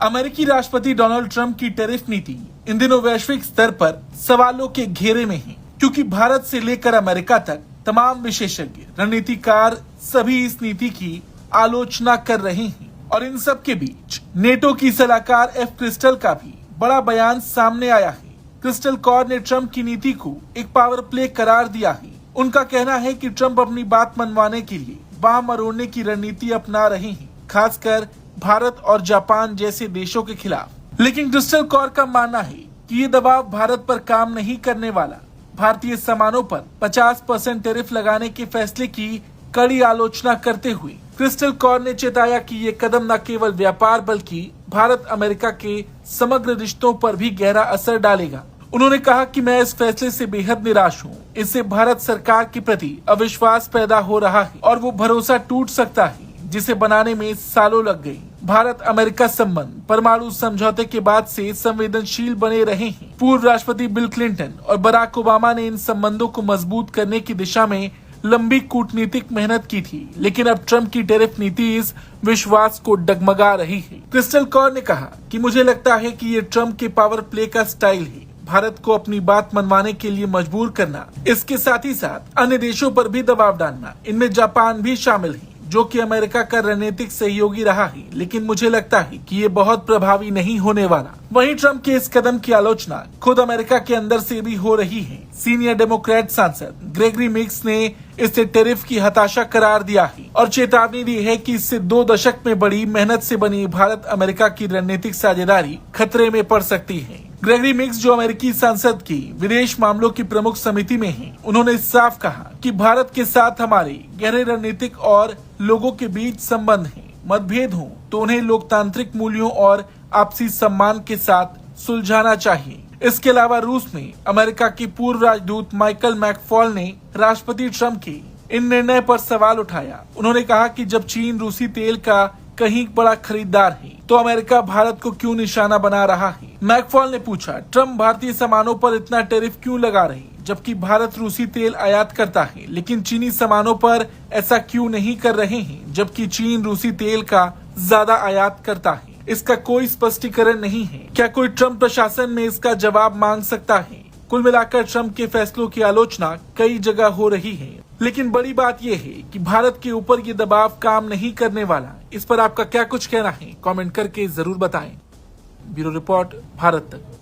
अमेरिकी राष्ट्रपति Donald Trump की टैरिफ नीति इन दिनों वैश्विक स्तर पर सवालों के घेरे में है, क्योंकि भारत से लेकर अमेरिका तक तमाम विशेषज्ञ, रणनीतिकार सभी इस नीति की आलोचना कर रहे हैं। और इन सब के बीच नेटो की सलाहकार एफ क्रिस्टल का भी बड़ा बयान सामने आया है। क्रिस्टल कौर ने ट्रंप की नीति को एक पावर प्ले करार दिया है। उनका कहना है कि ट्रंप अपनी बात मनवाने के लिए बाह मरोड़ने की रणनीति अपना रहे हैं, खासकर भारत और जापान जैसे देशों के खिलाफ। लेकिन क्रिस्टल कौर का मानना है कि ये दबाव भारत पर काम नहीं करने वाला। भारतीय सामानों पर 50% टैरिफ लगाने के फैसले की कड़ी आलोचना करते हुए क्रिस्टल कौर ने चेताया कि ये कदम न केवल व्यापार बल्कि भारत अमेरिका के समग्र रिश्तों पर भी गहरा असर डालेगा। उन्होंने कहा कि मैं इस फैसले से बेहद निराश हूँ। इससे भारत सरकार के प्रति अविश्वास पैदा हो रहा है और वो भरोसा टूट सकता है जिसे बनाने में सालों लग गई। भारत अमेरिका संबंध परमाणु समझौते के बाद से संवेदनशील बने रहे हैं। पूर्व राष्ट्रपति बिल क्लिंटन और बराक ओबामा ने इन संबंधों को मजबूत करने की दिशा में लंबी कूटनीतिक मेहनत की थी, लेकिन अब ट्रंप की टैरिफ नीति इस विश्वास को डगमगा रही है। क्रिस्टल कौर ने कहा कि मुझे लगता है कि ये ट्रंप के पावर प्ले का स्टाइल है, भारत को अपनी बात मनवाने के लिए मजबूर करना, इसके साथ ही साथ अन्य देशों पर भी दबाव डालना। इनमें जापान भी शामिल है, जो कि अमेरिका का रणनीतिक सहयोगी रहा है, लेकिन मुझे लगता है कि ये बहुत प्रभावी नहीं होने वाला। वहीं ट्रंप के इस कदम की आलोचना खुद अमेरिका के अंदर से भी हो रही है। सीनियर डेमोक्रेट सांसद ग्रेगरी मिक्स ने इसे टैरिफ की हताशा करार दिया है और चेतावनी दी है कि इससे 2 दशक में बड़ी मेहनत से बनी भारत अमेरिका की रणनीतिक साझेदारी खतरे में पड़ सकती है। ग्रेगरी मिक्स, जो अमेरिकी संसद की विदेश मामलों की प्रमुख समिति में हैं, उन्होंने साफ कहा कि भारत के साथ हमारे गहरे रणनीतिक और लोगों के बीच संबंध हैं। मतभेद हो तो उन्हें लोकतांत्रिक मूल्यों और आपसी सम्मान के साथ सुलझाना चाहिए। इसके अलावा रूस में अमेरिका के पूर्व राजदूत माइकल मैकफॉल ने राष्ट्रपति ट्रंप के इन निर्णय पर सवाल उठाया। उन्होंने कहा कि जब चीन रूसी तेल का कहीं बड़ा खरीदार है तो अमेरिका भारत को क्यों निशाना बना रहा है। मैकफॉल ने पूछा, ट्रंप भारतीय सामानों पर इतना टैरिफ क्यों लगा रहे, जबकि भारत रूसी तेल आयात करता है, लेकिन चीनी सामानों पर ऐसा क्यों नहीं कर रहे हैं, जबकि चीन रूसी तेल का ज्यादा आयात करता है। इसका कोई स्पष्टीकरण नहीं है। क्या कोई ट्रंप प्रशासन में इसका जवाब मांग सकता है? कुल मिलाकर ट्रंप के फैसलों की आलोचना कई जगह हो रही है, लेकिन बड़ी बात यह है कि भारत के ऊपर ये दबाव काम नहीं करने वाला। इस पर आपका क्या कुछ कहना है, कमेंट करके जरूर बताएं। ब्यूरो रिपोर्ट, भारत तक।